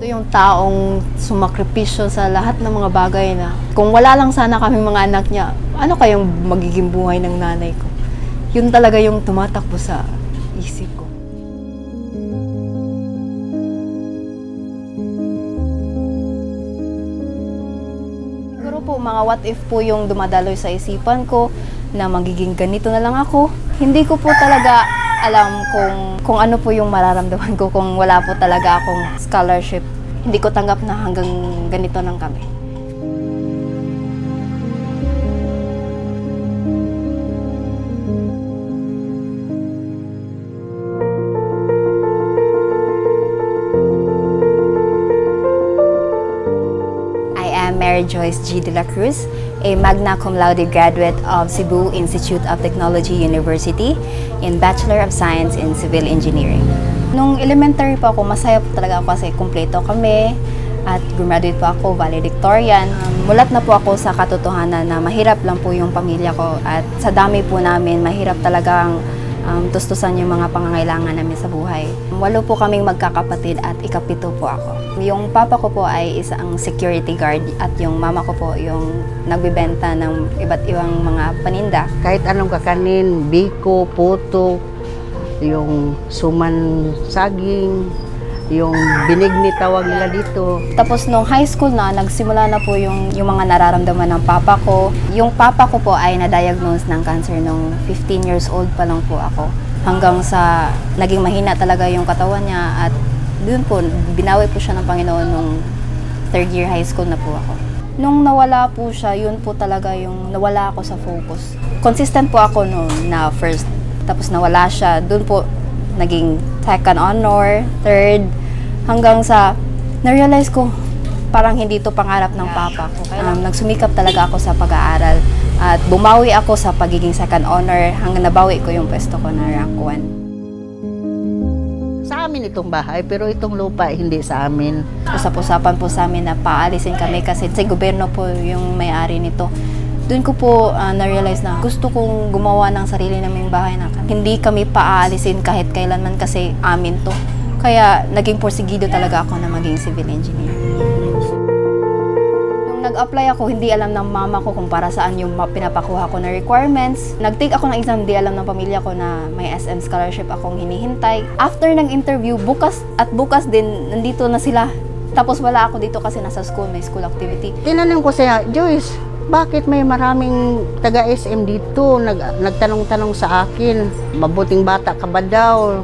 yung taong sumakripisyo sa lahat ng mga bagay na kung wala lang sana kami mga anak niya, ano kayang magiging buhay ng nanay ko? Yun talaga yung tumatakbo sa isip ko. Siguro po mga what if po yung dumadaloy sa isipan ko na magiging ganito na lang ako. Hindi ko po talaga alam kung ano po yung mararamdaman ko kung wala po talaga akong scholarship. Hindi ko tanggap na hanggang ganito lang kami. Mary Joyce G. De La Cruz, a magna cum laude graduate of Cebu Institute of Technology University in Bachelor of Science in Civil Engineering. Nung elementary po ako, masaya po talaga ako kasi kumpleto kami at graduate po ako valedictorian. Mulat na po ako sa katotohanan na mahirap lang po yung pamilya ko at sa dami po namin, mahirap talagang tustusan yung mga pangangailangan namin sa buhay. 8 po kaming magkakapatid at ika-7 po ako. Yung papa ko po ay isang security guard at yung mama ko po yung nagbibenta ng iba't ibang mga paninda. Kahit anong kakanin, biko, puto, yung suman saging, yung binigni tawag nila dito. Tapos nung high school na, nagsimula na po yung mga nararamdaman ng papa ko. Yung papa ko po ay na-diagnose ng cancer nung 15 years old pa lang po ako. Hanggang sa naging mahina talaga yung katawan niya at doon po, binawi po siya ng Panginoon nung 3rd year high school na po ako. Nung nawala po siya, yun po talaga yung nawala ako sa focus. Consistent po ako noon na first, tapos nawala siya. Doon po naging 2nd honor, 3rd, hanggang sa na-realize ko parang hindi to pangarap ng papa ko. Nagsumikap talaga ako sa pag-aaral at bumawi ako sa pagiging 2nd honor hanggang nabawi ko yung pwesto ko na rank 1. Sa amin itong bahay, pero itong lupa hindi sa amin. Usap-usapan po sa amin na paalisin kami kasi sa gobyerno po yung may-ari nito. Doon ko po na-realize na gusto kong gumawa ng sarili naming bahay na hindi kami paaalisin kahit kailanman kasi amin to. Kaya naging porsigido talaga ako na maging civil engineer. Nung nag-apply ako, hindi alam ng mama ko kung para saan yung pinapakuha ko na requirements. Nag-take ako ng exam, hindi alam ng pamilya ko na may SM scholarship akong hinihintay. After ng interview, bukas din, nandito na sila. Tapos wala ako dito kasi nasa school, may school activity. Tinanong ko siya, Joyce, bakit may maraming taga-SM dito? Nagtanong-tanong sa akin, mabuting bata ka ba daw?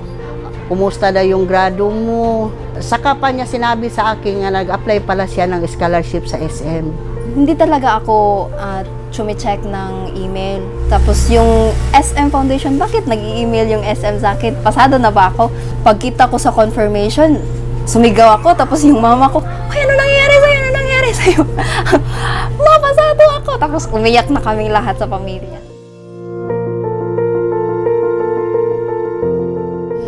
Kumusta daw yung grado mo? Saka pa niya sinabi sa akin nga nag-apply pala siya ng scholarship sa SM. Hindi talaga ako chumicheck ng email. Tapos yung SM Foundation, bakit nag-i-email yung SM sa akin? Pasado na ba ako? Pagkita ko sa confirmation, sumigaw ako. Tapos yung mama ko, ay, ano nangyari sa'yo? Ano nangyari sa'yo? Mapasado ako. Tapos umiyak na kaming lahat sa pamilya.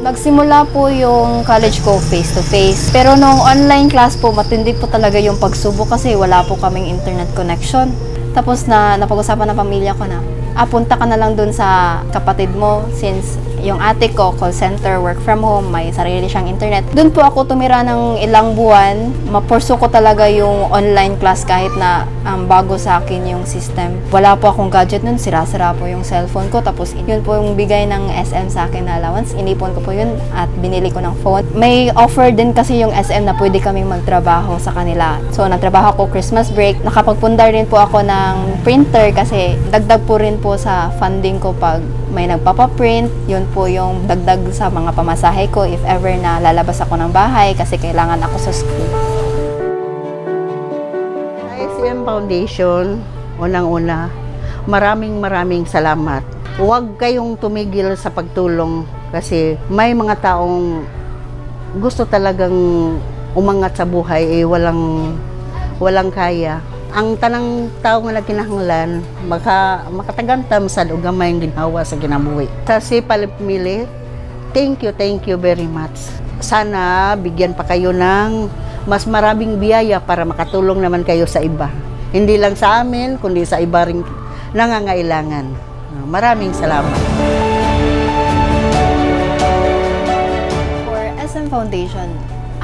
Nagsimula po yung college ko face-to-face. Pero nung online class po, matindi po talaga yung pagsubok kasi wala po kaming internet connection. Tapos napag-usapan ng pamilya ko na, punta ka na lang dun sa kapatid mo since yung ate ko, call center, work from home, may sarili siyang internet. Doon po ako tumira ng ilang buwan. Mapurso ko talaga yung online class kahit na bago sa akin yung system. Wala po akong gadget nun, sira-sira po yung cellphone ko. Tapos yun po yung bigay ng SM sa akin na allowance. Inipon ko po yun at binili ko ng phone. May offer din kasi yung SM na pwede kaming magtrabaho sa kanila. So nagtrabaho ako Christmas break. Nakapagpundar rin po ako ng printer kasi dagdag po rin po sa funding ko pag may nagpapaprint. Yun po yung dagdag sa mga pamasahe ko if ever na lalabas ako ng bahay kasi kailangan ako sa school. SM Foundation, unang-una, maraming salamat. Huwag kayong tumigil sa pagtulong kasi may mga taong gusto talagang umangat sa buhay walang kaya. Ang tanang tao nga nagkinahanglan, makatagantam sa ugamay ang ginhawa sa ginabuhi. Sa Sipalip Mili, thank you very much. Sana bigyan pa kayo ng mas maraming biyaya para makatulong naman kayo sa iba. Hindi lang sa amin, kundi sa iba ring nangangailangan. Maraming salamat. For SM Foundation,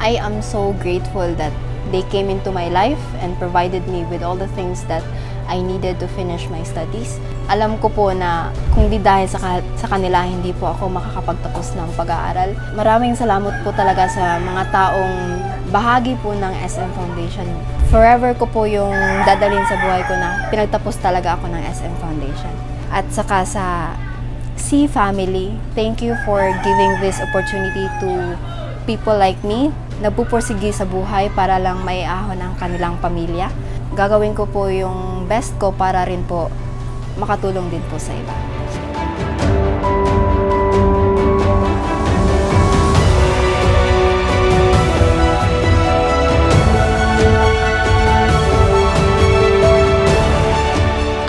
I am so grateful that they came into my life and provided me with all the things that I needed to finish my studies. Alam ko po na kung di dahil sa kanila, hindi po ako makakapagtapos ng pag-aaral. Maraming salamat po talaga sa mga taong bahagi po ng SM Foundation. Forever ko po yung dadalhin sa buhay ko na pinagtapos talaga ako ng SM Foundation. At saka sa C family, thank you for giving this opportunity to people like me na pupursigi sa buhay para lang maiahon ang kanilang pamilya. Gagawin ko po yung best ko para rin po makatulong din po sa iba.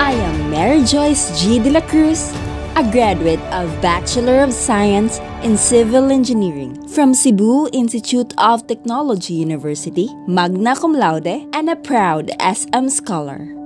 I am Mary Joyce G. De La Cruz, a graduate of Bachelor of Science in Civil Engineering from Cebu Institute of Technology University, magna cum laude, and a proud SM scholar.